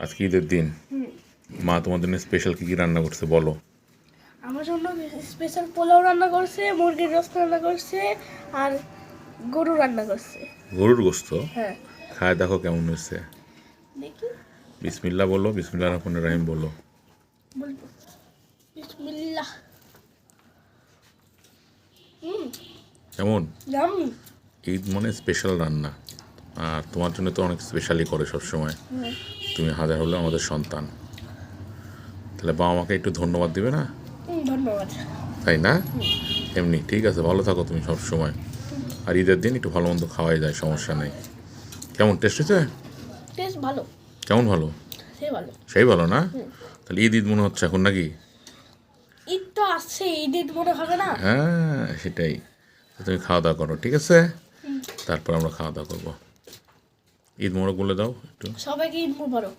আজকে ঈদের দিন মা তোমার জন্য স্পেশাল কি কি রান্না করছে বলো। আমার জন্য স্পেশাল পোলাও রান্না করছে, মুরগির রোস্ট রান্না করছে, আর গরু রান্না করছে। গরুর গোস্ত? হ্যাঁ, খায় দেখো কেমন হয়েছে। দেখি বিসমিল্লাহ বলো, বিসমিল্লাহ রহমানির রহিম বলো। বলবো বিসমিল্লাহ। কেমন? ইয়াম্মি। ঈদ মানে স্পেশাল রান্না, আর তোমার জন্য তো অনেক স্পেশালি করে সবসময়। তুমি হাজার হলেও আমাদের সন্তান, তাহলে বাবা মাকে একটু ধন্যবাদ দিবে না? ধন্যবাদ। তাই না? এমনি ঠিক আছে, ভালো থাকো তুমি সব সময়। আর ঈদের দিন একটু ভালো মন্দ খাওয়াই যায়, সমস্যা নেই। কেমন টেস্ট হয়েছে? টেস্ট ভালো, কেমন ভালো? সে ভালো। সেই ভালো না? তাহলে ঈদ ঈদ মনে হচ্ছে এখন নাকি? ঈদ তো আসছে, ঈদ মনে হবে না? হ্যাঁ সেটাই। তো তুমি খাওয়া দাওয়া করো, ঠিক আছে? তারপর আমরা খাওয়া দাওয়া করবো। ঈদ মোবারক বলে দাও একটু। সবাইকে ঈদ মুবারক।